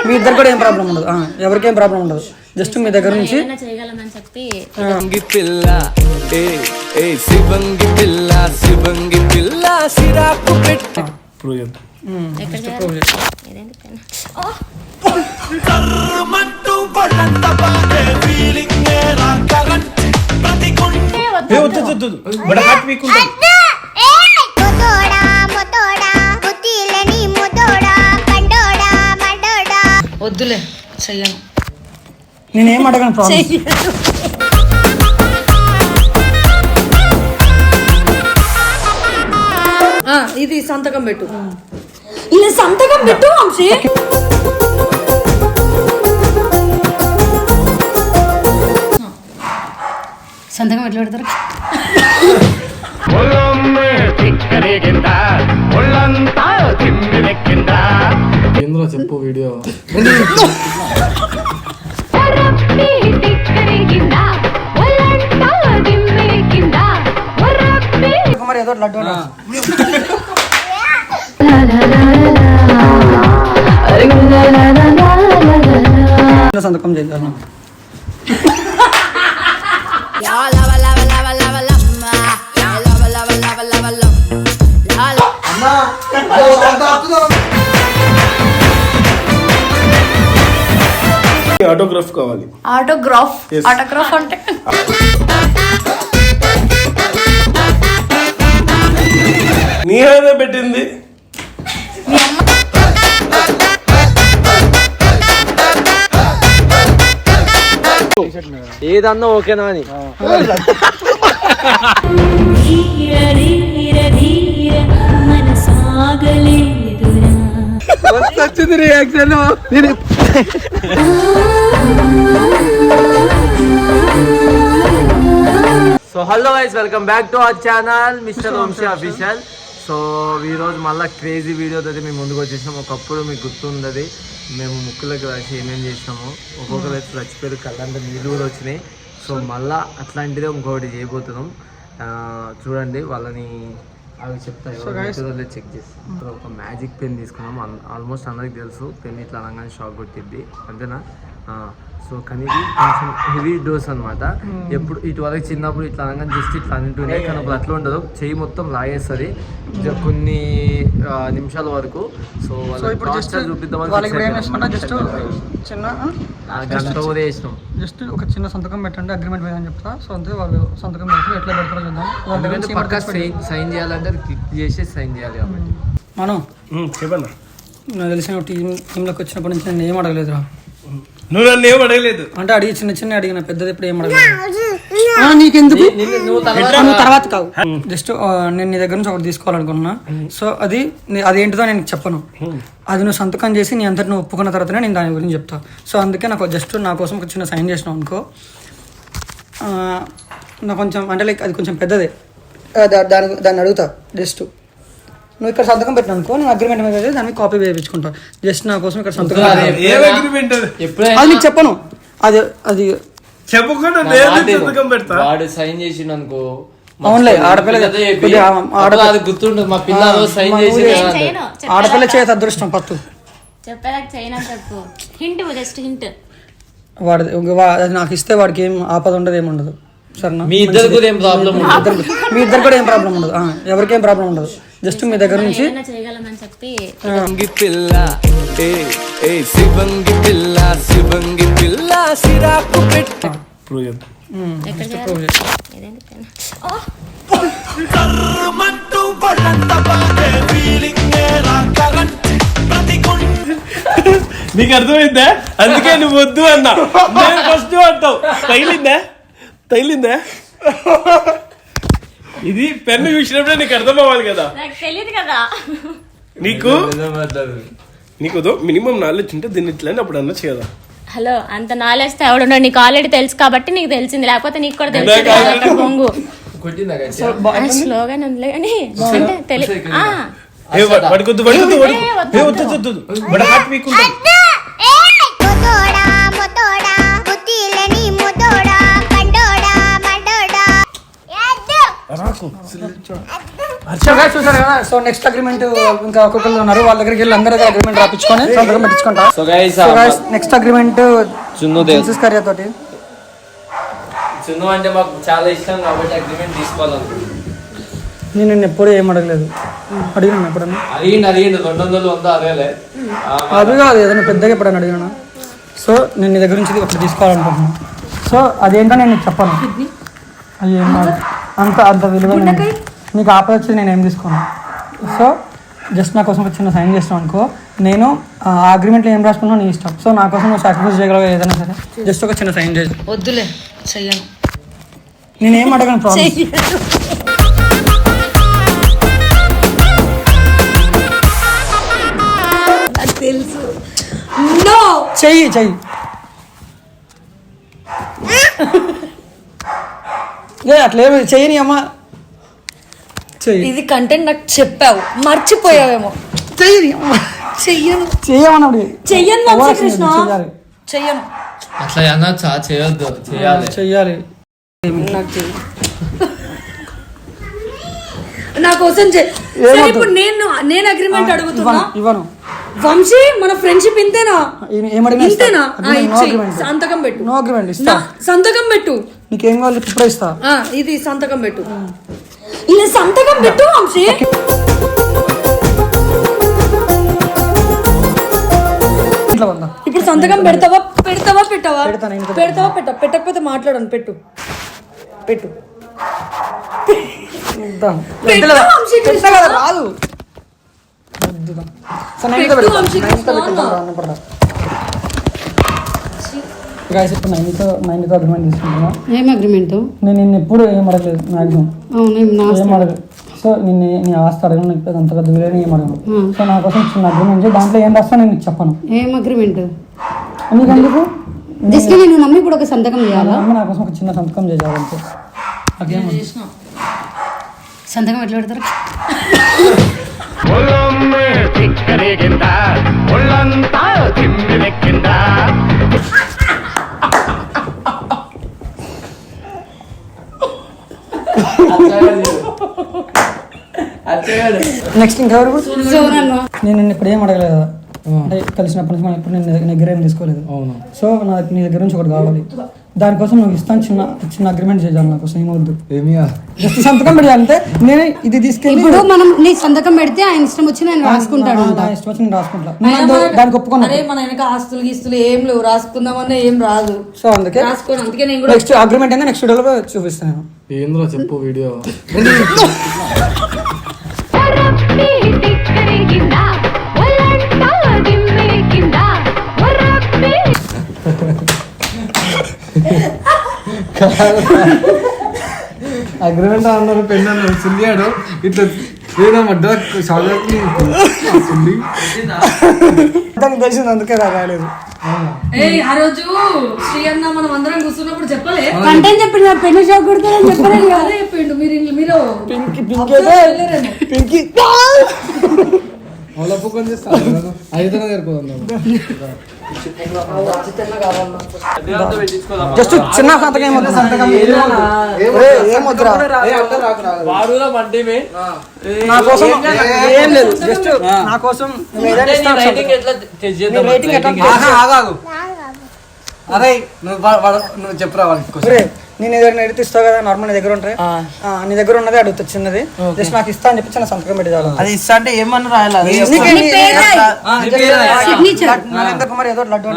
మీ ఇద్దరు కూడా ఏం ప్రాబ్లం ఉండదు, ఎవరికేం ప్రాబ్లం ఉండదు. జస్ట్ మీ దగ్గర నుంచి చేయగలమని చెప్పి వద్దులే చెయ్యను, నేనేం అడగను ప్రాబ్లం. ఇది సంతకం పెట్టు, ఇలా సంతకం పెట్టు వంశీ. సంతకం ఎట్లా పెడతారు? ఏంద్రా చెప్పు వీడియో. మరి ఏదో లడ్డు సంతకం చేద్దాం. ఆటోగ్రాఫ్ కావాలి. ఆటోగ్రాఫ్ అంటే నీ హైవే పెట్టింది. ఏదన్నా ఓకేనా అని వచ్చింది reaction. So hello guys, welcome back to our channel mister Vamshi official. So ఈరోజు మళ్ళీ క్రేజీ వీడియోతో మేము ముందుకు వచ్చేసాం. ఒకప్పుడు మీకు గుర్తుండదు, మేము ముక్కులకు రాసి ఏమేమి చేసినాము. ఒక్కొక్కరు అయితే చచ్చిపోయారు, కళ్ళంతా నీళ్ళు కూడా వచ్చినాయి. సో మళ్ళీ అట్లాంటిదే ఇంకొకటి చేయబోతున్నాం. చూడండి వాళ్ళని అవి చెప్తాను, చెక్ చేస్తాం. ఒక మ్యాజిక్ పెన్ తీసుకున్నాం. ఆల్మోస్ట్ అందరికి తెలుసు, పెన్ ఇట్లా అనగానే షాక్ కొట్టిద్ది అంతేనా. సో కానీ ఇది కొంచెం హెవీ డోస్ అనమాట. ఎప్పుడు ఇటువరకు చిన్నప్పుడు ఇట్లా అనగానే జస్ట్ ఇట్లా అంటుండే, కానీ ఇప్పుడు అట్లా ఉండదు, చెయ్యి మొత్తం లాగేస్తుంది కొన్ని నిమిషాల వరకు. సో చూపిద్దామని గంట కూడా వేసినాం. జస్ట్ ఒక చిన్న సంతకం పెట్టండి, అగ్రిమెంట్ మీద అని చెప్తా. సో అంతే, వాళ్ళు సంతకం పెడతారు, ఎట్లా పెడతారో చూద్దాం. ఎందుకంటే పక్కా సైన్ చేయాలంటే అది క్లిక్ చేసి సైన్ చేయాలి కాబట్టి. మనం చెప్పన్నా, నాకు తెలిసిన టీంలోకి వచ్చినప్పటి నుంచి నేను ఏం అడగలేదురా. నువ్వు నన్ను ఏం అడగలేదు అంటే అడిగి చిన్న అడిగిన, పెద్దది ఎప్పుడు ఏం అడగలేదు. నీకెందుకు, నువ్వు తర్వాత కావు. జస్ట్ నేను నీ దగ్గర నుంచి ఒకటి తీసుకోవాలనుకున్నా. సో అదేంటిదో నేను చెప్పను, అది నువ్వు సంతకం చేసి నీ అంతటి నువ్వు ఒప్పుకున్న తర్వాతనే నేను దాని గురించి చెప్తా. సో అందుకే నాకు జస్ట్ నా కోసం ఒక చిన్న సైన్ చేసినావు అనుకో, నాకు కొంచెం అంటే లైక్ అది కొంచెం పెద్దదే, దాన్ని అడుగుతా. జస్ట్ నువ్వు ఇక్కడ సంతకం పెట్టిన అనుకో, నేను అగ్రిమెంట్ మీద దానికి కాపీ వేయించుకుంటా. జస్ట్ నా కోసం ఇక్కడ సంతకం, అది నీకు చెప్పను, అది చెప్పకుండా వాడు సైన్ చేసిండు అనుకో. అవునులే, ఆడపిల్ల గుర్తుండదు, మా పిల్లలు సైన్ చేసి ఆడపిల్ల చేత అదృష్టం పట్టు. వాడు నాకు ఇస్తే వాడికి ఏం ఆపద ఉండదు, ఏముండదు. సరేనా, మీ ఇద్దరు కూడా ఏం ప్రాబ్లం ఉండదు, ఎవరికేం ప్రాబ్లం ఉండదు. జస్ట్ మీ దగ్గర నుంచి చేయగలమని చెప్పి నీకు అర్థమైందా? అందుకే నువ్వు వద్దు అన్నా, ఫస్ట్ అంటావు. తగిలిందా ఇది పెన్ను చూసినప్పుడే నీకు అర్థం అవ్వాలి కదా. తెలియదు కదా నీకు మినిమం నాలెడ్జ్ ఉంటే దీన్ని ఇట్లా అప్పుడు అన్న చేయదా. హలో, అంత నాలెడ్జ్ ఎవడున్నాడు? నీకు ఆల్రెడీ తెలుసు కాబట్టి నీకు తెలిసింది, లేకపోతే నీకు కూడా తెలుసు. బొంగు స్లోగానే ఉందిలే కానీ guys చూసారు కదా. సో నెక్స్ట్ అగ్రిమెంట్ ఇంకా ఒక్కొక్కరు ఉన్నారు, వాళ్ళ దగ్గరికి వెళ్ళి అందరి దగ్గర అగ్రిమెంట్ రాపించుకొని సంతకం పెట్టించుకుంటా. సో గైస్ నెక్స్ట్ అగ్రిమెంట్ చున్ను కర్య తోటి. చున్ను అంటే మాకు చాలా ఇష్టం కాబట్టి అగ్రిమెంట్ తీసుకోవాలనుకుంటున్నాను. నేను ఎప్పుడు ఏం అడగలేదు, అడిగినా ఎప్పుడన్నా? అడిగిండు 200 ఉందా అదేలే. అది కాదు, ఏదైనా పెద్దగా ఎప్పుడన్నా అడిగినా. సో నేను నీ దగ్గర నుంచి ఒకటి తీసుకోవాలనుకుంటున్నాను. సో అదేంటో నేను నీకు చెప్పను, అది అంత విలువ నీకు ఆపద వచ్చి నేను ఏం తీసుకోను. సో జస్ట్ నా కోసం ఒక చిన్న సైన్ చేస్తాను అనుకో, నేను ఆ అగ్రిమెంట్లో ఏం రాసుకున్నా నీ ఇష్టం. సో నా కోసం నువ్వు సాక్రిఫైస్ చేయగలవు ఏదైనా సరే, జస్ట్ ఒక చిన్న సైన్ చేసి. వద్దులే చెయ్యను, నేనేం అడగను, ప్రాబ్లం. తెలుసు. చెయ్యి అట్లేమి చెయ్యి, నీ అమ్మ చెయ్యి. ఇది కంటెంట్ నాకు చెప్పావు, మర్చిపోయావేమో. చెయ్యమన్నాడు, చెయ్యను వంశీకృష్ణ, చెయ్యాలి. చెయ్యను. అట్లా అనొచ్చా? చేయొద్దు, చెయ్యాలి. నాకు చెయ్యి, నా కోసం ఇప్పుడు నేను అగ్రిమెంట్ అడుగుతున్నా. ఇవ్వను. వంశీ మన ఫ్రెండ్షిప్ ఇంతేనా? ఇంతేనా? సంతకం పెట్టు. నో అగ్రిమెంట్ ఇస్తా. సంతకం పెట్టు. నీకేం కావాలి ఇప్పుడే ఇస్తా. ఇది సంతకం పెట్టు, ఇలా సంతకం పెట్టు వంశీ. ఇప్పుడు సంతకం పెడతావా పెట్టకపోతే మాట్లాడను. పెట్టు రాదు. ఇప్పుడు నైన్తో అగ్రిమెంట్ తీసుకుంటున్నా. ఏం అగ్రిమెంట్? నేను ఎప్పుడు ఏం అడగలేదు మ్యాక్సిమం, ఏం అడగలేదు. సో నీ ఆస్తి అడగను, అంత పెద్ద విలువైన ఏం అడగను. సో నా కోసం చిన్న అగ్రిమెంట్ చేసి దాంట్లో ఏం రాస్తా నేను చెప్పను. ఏం అగ్రిమెంట్? నీకెందుకు? జస్ట్ నేను నమ్మి కూడా ఒక సంతకం చేయాలా? నా కోసం ఒక చిన్న సంతకం చేయాలంటే. సంతకం ఎట్లా పెడతారు? నెక్స్ట్ ఇంకెవరు? నేను ఇప్పుడు ఏం అడగలేదు కదా, అంటే కలిసినప్పటి నుంచి మనం ఇప్పుడు నేను దగ్గర ఏం తీసుకోలేదు. సో నాకు నీ దగ్గర నుంచి ఒకటి కావాలి, దానికోసం నువ్వు ఇస్తాను చిన్న అగ్రిమెంట్ చేయాలి. నాకు కోసం ఏమవుద్దు, జస్ట్ సంతకం పెడతానంటే నేను ఇది తీసుకెళ్ళి. ఇప్పుడు మనం నీ సంతకం పెడితే ఆయన ఇష్టం వచ్చి నేను రాసుకుంటాడు. ఇష్టం వచ్చి నేను రాసుకుంటా, దానికి ఒప్పుకున్నా. మన వెనక ఆస్తులు గీస్తులు ఏం లేవు, రాసుకుందామన్నా ఏం రాదు. సో అందుకే నేను కూడా నెక్స్ట్ అగ్రిమెంట్ అయితే నెక్స్ట్ వీడియోలో చూపిస్తాను. ఏంద్రా చెప్పు వీడియో. అగ్రిమెంట్ అన్నారు, పెన్ను అన్నారు, సుల్లియాడు ఇట్లా దానికి తెలిసింది, అందుకే రాలేదు. ఆ రోజు శ్రీ అన్న మనం అందరం కూర్చున్నప్పుడు చెప్పలేదు, కంటెంట్ చెప్పిండు, పెన్ను షాప్ కొడతారని చెప్పలేదు. అదే చెప్పిండు. మీరు పింకీ జస్ట్ చిన్న సంతకం ఏమొద్దు, సంతకం ఏమొద్దురా. నా కోసం ఏం లేదు, జస్ట్ నా కోసం అరే నువ్వు చెప్పురా వాళ్ళకి. నేను ఏదైనా ఎడితిస్తావు కదా, నార్మల్ నీ దగ్గర ఉంటాయి, నీ దగ్గర ఉన్నది అడుగుతా చిన్నది, జస్ట్ నాకు ఇస్తా అని చెప్పి చిన్న సంతకం పెట్టి చాలు. అది ఇస్తా అంటే ఏమన్నా రాయాలి? నరేంద్ర కుమార్ ఏదో లడ్డు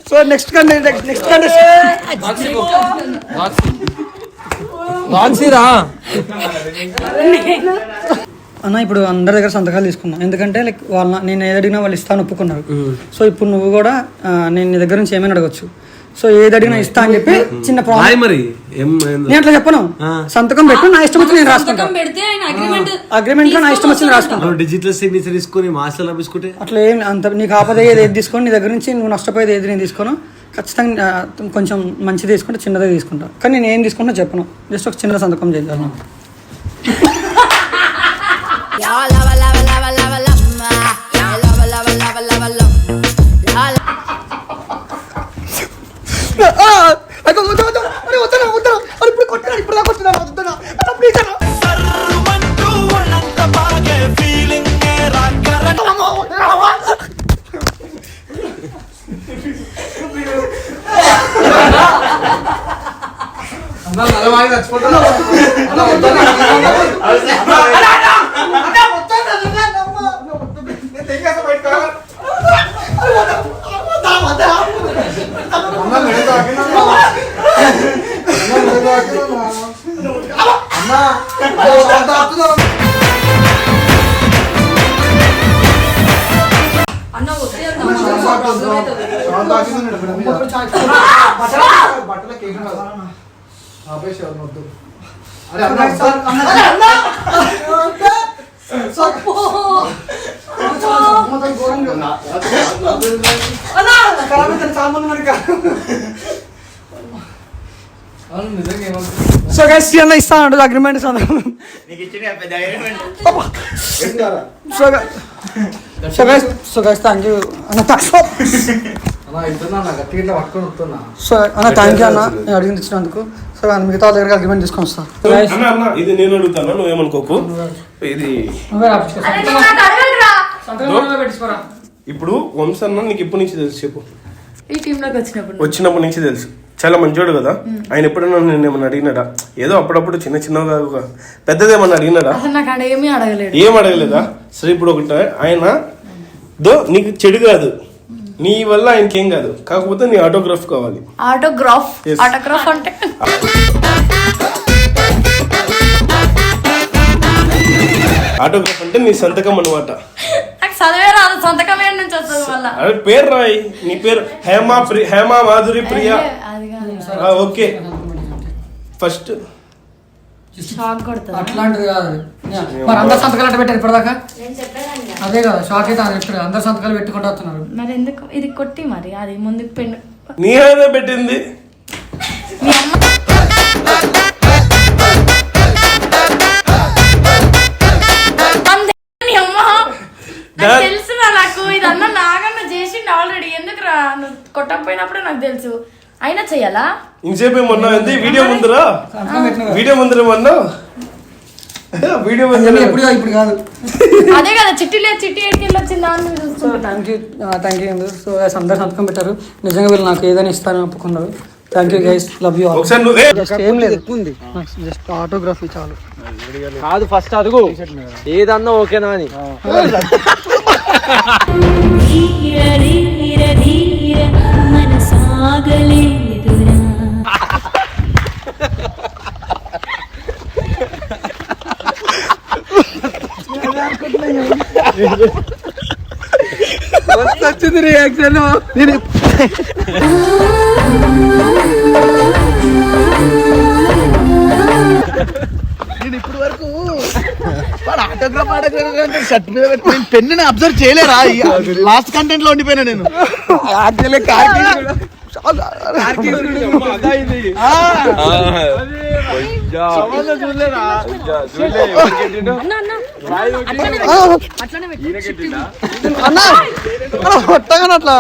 సో నెక్స్ట్ అన్న ఇప్పుడు అందరి దగ్గర సంతకాలు తీసుకున్నా, ఎందుకంటే లైక్ నేను ఏది అడిగినా వాళ్ళు ఇస్తాను ఒప్పుకున్నారు. సో ఇప్పుడు నువ్వు కూడా నేను నీ దగ్గర నుంచి ఏమైనా అడగచ్చు. సో ఏది అడిగినా ఇస్తా అని చెప్పి చిన్న ప్రాబ్లం. రాయి మరి ఏం నేను అట్లా చెప్పను, సంతకం పెట్టు, నా ఇష్టం వచ్చి నేను రాసుకుంటా. అగ్రిమెంట్ లో నా ఇష్టం వచ్చి రాసుకుంటా. డిజిటల్ సిగ్నేచర్ తీసుకొని మాస్టర్ తీసుకుంటే అట్లా ఏం అంత నీకు ఆపద ఏది తీసుకొని నీ దగ్గర నుంచి నువ్వు నష్టపోయేది ఏది నేను తీసుకోను. ఖచ్చితంగా కొంచెం మంచిది తీసుకుంటా, చిన్నదే తీసుకుంటా. కానీ నేను ఏం తీసుకుంటా చెప్పను, జస్ట్ ఒక చిన్న సంతకం చేద్దాం. సో గైస్ ఇస్తాను అగ్రిమెంట్ సంతకం. సో గైస్ థ్యాంక్ యూ అన్న. సో అన్న థ్యాంక్ యూ అన్న, నేను అడిగింది ఇచ్చినందుకు. సో మిగతా వాళ్ళ దగ్గర అగ్రిమెంట్ తీసుకొని వస్తా. ఇది నేను అడుగుతాను, నువ్వేమనుకోకు. ఇది ఇప్పుడు వంశన్న నీకు ఎప్పటి నుంచి తెలుసు చెప్పు? ఈ టీమ్ లోకి వచ్చినప్పటి నుంచి తెలుసు. చాలా మంచోడు కదా ఆయన. ఎప్పుడైనా నేను ఏమన్నా అడిగినాడా? ఏదో అప్పుడప్పుడు చిన్న చిన్నగా పెద్దదేమన్నా అడిగినాడా? ఏం అడగలేదా? సరే ఇప్పుడు ఒకటి, ఆయన నీకు చెడు కాదు, నీ వల్ల ఆయనకి ఏం కాదు, కాకపోతే నీ ఆటోగ్రాఫ్ కావాలి. ఆటోగ్రాఫ్ అంటే ఆటోగ్రాఫ్ అంటే నీ సంతకం అనమాట. చదివే రాదు, సంతకం ఏడు నుంచి వస్తుంది మళ్ళా. అదే పేరు రాయి, నీ పేరు హేమా మాధురి ప్రియా. ఓకే ఫస్ట్ అట్లాంటిది కాదు. మరి అందరు సంతకాలు అట్ట పెట్టారు ఇప్పటిదాకా? అదే కదా షాక్ అయితే చెప్తారు, అందరు సంతకాలు పెట్టుకుంటూ వస్తున్నారు. మరి ఎందుకు ఇది కొట్టి మరి అది ముందుకు పెండు నీ అదే పెట్టింది. తెలుసు నాకు, ఇదన్నా నాగన్న చేసిండు ఆల్రెడీ. ఎందుకు రా నువ్వు కొట్టకపోయినప్పుడే నాకు తెలుసు, అయినా చెయ్యాలా? ఇంకేపు ఏమన్నా వీడియో ముందరా ఏమన్నా వీడియో ముందర ఇప్పుడు కాదు. అదే కదా చిట్టి లేదు, చిట్టి ఎడికి వచ్చిందా అని థ్యాంక్ యూ. సో అందరు సంతకం పెట్టారు. నిజంగా వీళ్ళు నాకు ఏదైనా ఇస్తారని ఒప్పుకున్నారు. Thank you guys, love you all. ఏం లేదు, జస్ట్ ఆటోగ్రఫీ చాలు. కాదు ఫస్ట్ అడుగు ఏదన్నా ఓకేనా అని. వచ్చింది రియాక్షన్. నేను ఇప్పుడు వరకు వాడు ఆటోగ్రాఫ్ అంటే షర్ట్ మీద పెట్టుకుని పెన్నుని అబ్జర్వ్ చేయలేరా? లాస్ట్ కంటెంట్ లో ఉండిపోయినా నేను. అట్లా